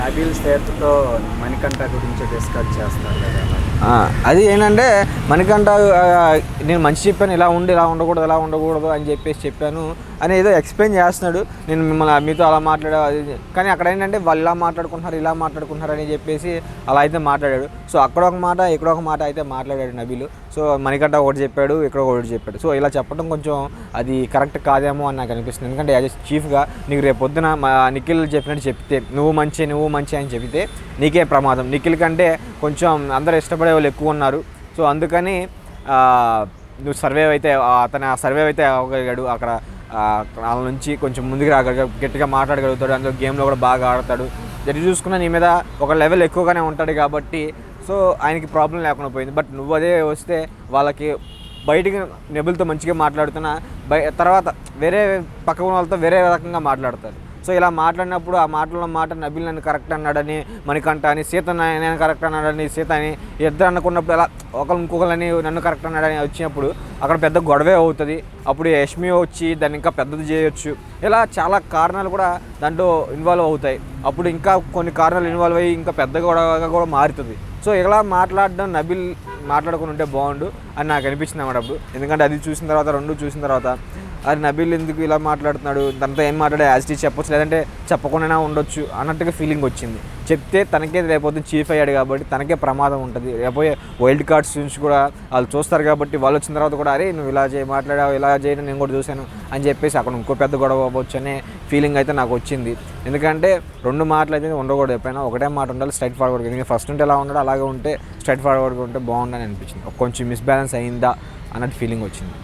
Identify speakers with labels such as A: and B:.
A: నబీల్ స్నేహితుతో మణికంఠ గురించి డిస్కస్ చేస్తారు కదా.
B: అది ఏంటంటే మణికంఠ నేను మంచి చెప్పాను, ఇలా ఉండి ఇలా ఉండకూడదు ఇలా ఉండకూడదు అని చెప్పాను అని ఏదో ఎక్స్ప్లెయిన్ చేస్తున్నాడు. నేను మిమ్మల్ని మీతో అలా మాట్లాడా కానీ అక్కడ ఏంటంటే వాళ్ళు ఇలా మాట్లాడుకుంటున్నారు అని చెప్పేసి అలా అయితే మాట్లాడాడు. సో అక్కడ ఒక మాట ఇక్కడ ఒక మాట అయితే మాట్లాడాడు నబీల్. సో మణికంఠ ఒకటి చెప్పాడు, ఇక్కడ ఒకటి చెప్పాడు. సో ఇలా చెప్పడం కొంచెం అది కరెక్ట్ కాదేమో అని నాకు అనిపిస్తుంది. ఎందుకంటే యాజ్ చీఫ్గా నీకు రేపు పొద్దున నిఖిల్ చెప్పినట్టు చెప్తే నువ్వు మంచి అని చెబితే నీకే ప్రమాదం. నిఖిల్ కంటే కొంచెం అందరూ ఇష్టపడే వాళ్ళు ఎక్కువ ఉన్నారు. సో అందుకని నువ్వు అతను సర్వే అయితే అవ్వగలిగాడు. అక్కడ వాళ్ళ నుంచి కొంచెం ముందుకు రాగలిగాడు, గట్టిగా మాట్లాడగలుగుతాడు, అందులో గేమ్లో కూడా బాగా ఆడతాడు. జరి చూసుకున్న నీ మీద ఒక లెవెల్ ఎక్కువగానే ఉంటాడు కాబట్టి సో ఆయనకి ప్రాబ్లం లేకుండా పోయింది. బట్ నువ్వు అదే వస్తే వాళ్ళకి బయటికి నెబుల్తో మంచిగా మాట్లాడుతున్నా తర్వాత వేరే పక్క వాళ్ళతో వేరే రకంగా మాట్లాడతారు. సో ఇలా మాట్లాడినప్పుడు ఆ మాటల మాట నబీల్ నన్ను కరెక్ట్ అన్నాడని మణికంఠ అని, సీత నేను కరెక్ట్ అన్నాడని సీత అని, ఇద్దరు అనుకున్నప్పుడు అలా ఇంకొకరిని నన్ను కరెక్ట్ అన్నాడని వచ్చినప్పుడు అక్కడ పెద్ద గొడవే అవుతుంది. అప్పుడు యష్మి వచ్చి దాన్ని ఇంకా పెద్దది చేయొచ్చు. ఇలా చాలా కారణాలు కూడా దాంట్లో ఇన్వాల్వ్ అవుతాయి. అప్పుడు ఇంకా కొన్ని కారణాలు ఇన్వాల్వ్ అయ్యి ఇంకా పెద్ద గొడవగా కూడా మారుతుంది. సో ఇలా మాట్లాడడం నబీల్ మాట్లాడుకుని ఉంటే బాగుండు అని నాకు అనిపించింది అన్నమాట అప్పుడు. ఎందుకంటే అది చూసిన తర్వాత అది నబీల్ ఎందుకు ఇలా మాట్లాడుతున్నాడు, దాంతో ఏం మాట్లాడే యాజ్ టీ చెప్పొచ్చు, లేదంటే చెప్పకుండానే ఉండొచ్చు అన్నట్టుగా ఫీలింగ్ వచ్చింది. చెప్తే తనకే రేపొద్దు చీఫ్ అయ్యాడు కాబట్టి తనకే ప్రమాదం ఉంటుంది. రేపోయే వైల్డ్ కార్డ్స్ నుంచి కూడా వాళ్ళు చూస్తారు కాబట్టి వాళ్ళు వచ్చిన తర్వాత కూడా అరే నువ్వు ఇలా మాట్లాడావు ఇలా చేయడం నేను కూడా చూశాను అని చెప్పేసి అక్కడ ఇంకో పెద్ద గొడవ అవ్వచ్చు అనే ఫీలింగ్ అయితే నాకు వచ్చింది. ఎందుకంటే రెండు మాటలు అయితే ఉండకూడదు, ఎప్పుడైనా ఒకటే మాట ఉండాలి, స్ట్రైట్ ఫార్వర్డ్గా. ఎందుకంటే ఫస్ట్ ఉంటే ఎలా ఉండడు అలాగే ఉంటే స్ట్రైట్ ఫార్వర్డ్గా ఉంటే బాగుండని అనిపించింది. కొంచెం మిస్బ్యాలెన్స్ అయిందా అన్నట్టు ఫీలింగ్ వచ్చింది.